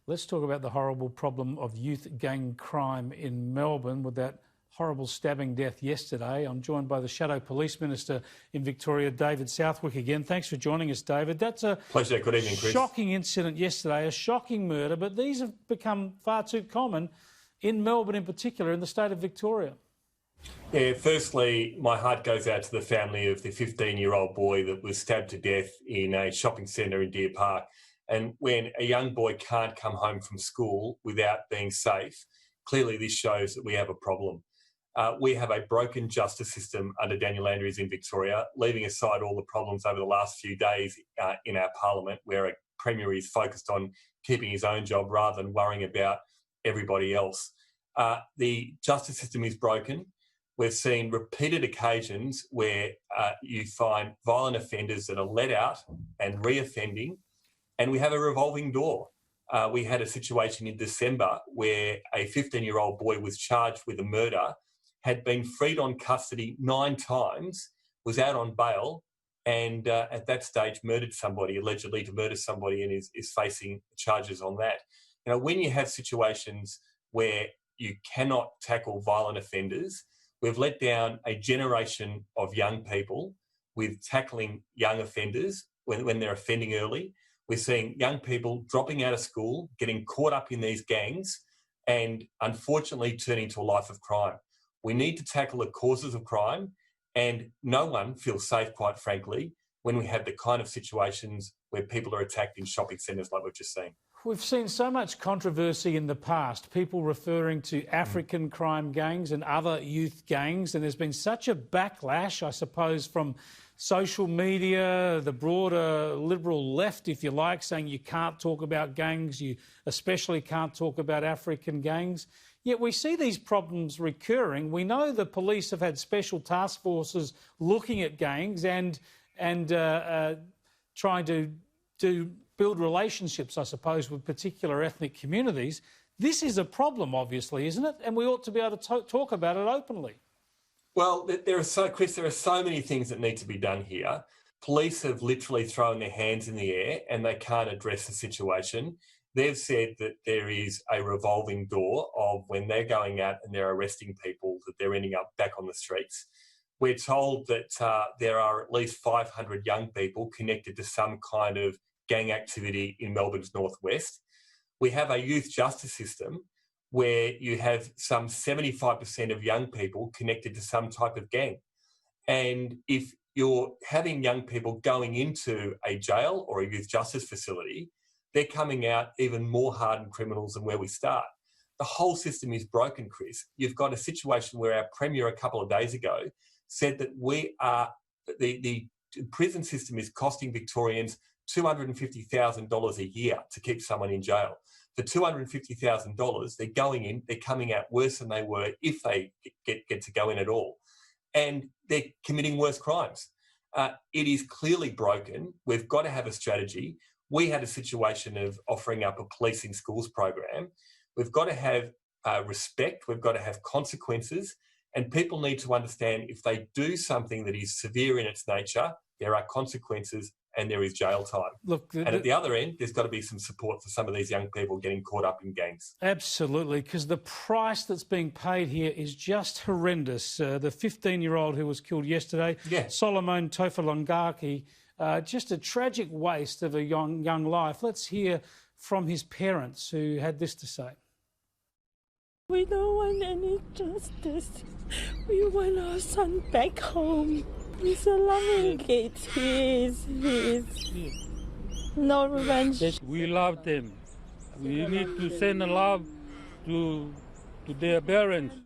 Let's talk about the horrible problem of youth gang crime in Melbourne with that horrible stabbing death yesterday. I'm joined by the Shadow Police Minister in Victoria, David Southwick, again. Thanks for joining us, David. That's a pleasure. Good evening, Chris. Shocking incident yesterday, a shocking murder, but these have become far too common in Melbourne in particular, in the state of Victoria. Yeah, firstly, my heart goes out to the family of the 15-year-old boy that was stabbed to death in a shopping centre in Deer Park. And when a young boy can't come home from school without being safe, clearly this shows that we have a problem. We have a broken justice system under Daniel Andrews in Victoria, leaving aside all the problems over the last few days in our parliament, where a Premier is focused on keeping his own job rather than worrying about everybody else. The justice system is broken. We've seen repeated occasions where you find violent offenders that are let out and reoffending, and we have a revolving door. We had a situation in December where a 15-year-old boy was charged with a murder, had been freed on custody 9 times, was out on bail, and at that stage murdered somebody, allegedly to murder somebody, and is facing charges on that. You know, when you have situations where you cannot tackle violent offenders, we've let down a generation of young people with tackling young offenders when they're offending early. We're seeing young people dropping out of school, getting caught up in these gangs, and unfortunately turning to a life of crime. We need to tackle the causes of crime, and no one feels safe, quite frankly, when we have the kind of situations where people are attacked in shopping centres like we've just seen. We've seen so much controversy in the past, people referring to African crime gangs and other youth gangs, and there's been such a backlash, I suppose, from social media, the broader liberal left, if you like, saying you can't talk about gangs, you especially can't talk about African gangs. Yet we see these problems recurring. We know the police have had special task forces looking at gangs and trying to build relationships, I suppose, with particular ethnic communities. This is a problem, obviously, isn't it? And we ought to be able to talk about it openly. Well, Chris, there are so many things that need to be done here. Police have literally thrown their hands in the air and they can't address the situation. They've said that there is a revolving door of when they're going out and they're arresting people, that they're ending up back on the streets. We're told that there are at least 500 young people connected to some kind of gang activity in Melbourne's northwest. We have a youth justice system where you have some 75% of young people connected to some type of gang. And if you're having young people going into a jail or a youth justice facility, they're coming out even more hardened criminals than where we start. The whole system is broken, Chris. You've got a situation where our Premier a couple of days ago said that the prison system is costing Victorians $250,000 a year to keep someone in jail. For $250,000, they're going in, they're coming out worse than they were if they get to go in at all. And they're committing worse crimes. It is clearly broken. We've got to have a strategy. We had a situation of offering up a police in schools program. We've got to have respect. We've got to have consequences. And people need to understand if they do something that is severe in its nature, there are consequences and there is jail time. Look, and at the other end, there's got to be some support for some of these young people getting caught up in gangs. Absolutely, because the price that's being paid here is just horrendous. The 15-year-old who was killed yesterday, Solomon Tofalongaki, just a tragic waste of a young life. Let's hear from his parents, who had this to say. We don't want any justice. We want our son back home. He's a loving kid. He is. No revenge. We love them. We need to send a love to their parents.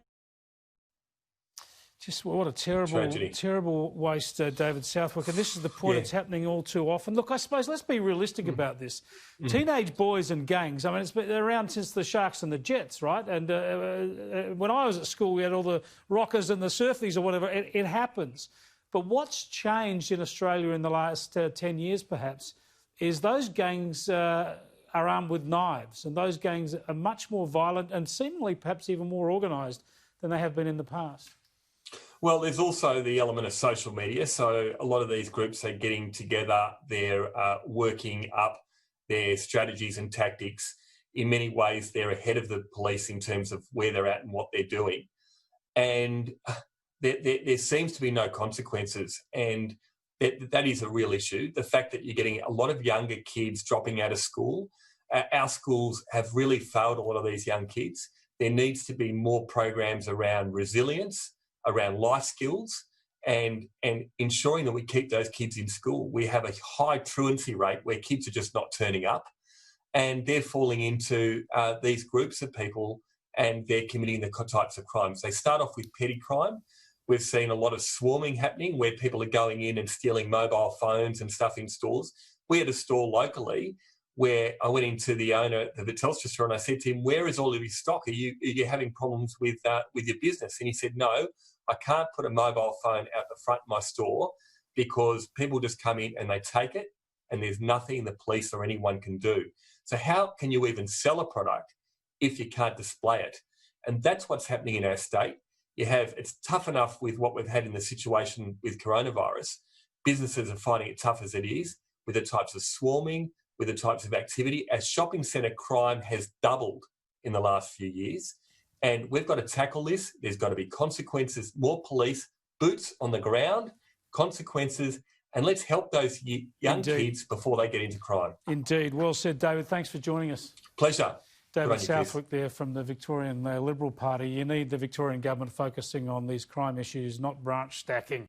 Just what a terrible waste, David Southwick. And this is the point, it's happening all too often. Look, I suppose let's be realistic about this. Teenage boys and gangs, I mean, it's been around since the Sharks and the Jets, right? And when I was at school, we had all the rockers and the surfies or whatever. It happens. But what's changed in Australia in the last 10 years, perhaps, is those gangs are armed with knives, and those gangs are much more violent and seemingly perhaps even more organised than they have been in the past. Well, there's also the element of social media. So a lot of these groups are getting together, they're working up their strategies and tactics in many ways, they're ahead of the police in terms of where they're at and what they're doing. And there seems to be no consequences. And that is a real issue. The fact that you're getting a lot of younger kids dropping out of school. Our schools have really failed a lot of these young kids. There needs to be more programs around resilience, around life skills, and ensuring that we keep those kids in school. We have a high truancy rate where kids are just not turning up, and they're falling into these groups of people, and they're committing the types of crimes. They start off with petty crime. We've seen a lot of swarming happening where people are going in and stealing mobile phones and stuff in stores. We had a store locally where I went into the owner of the Telstra store and I said to him, "Where is all of your stock? Are you having problems with your business?" And he said, "No, I can't put a mobile phone out the front of my store because people just come in and they take it and there's nothing the police or anyone can do." So how can you even sell a product if you can't display it? And that's what's happening in our state. It's tough enough with what we've had in the situation with coronavirus. Businesses are finding it tough as it is with the types of swarming, with the types of activity. As shopping centre crime has doubled in the last few years. And we've got to tackle this. There's got to be consequences, more police, boots on the ground, consequences, and let's help those young kids before they get into crime. Indeed. Well said, David. Thanks for joining us. Pleasure. David Southwick there from the Victorian Liberal Party. You need the Victorian government focusing on these crime issues, not branch stacking.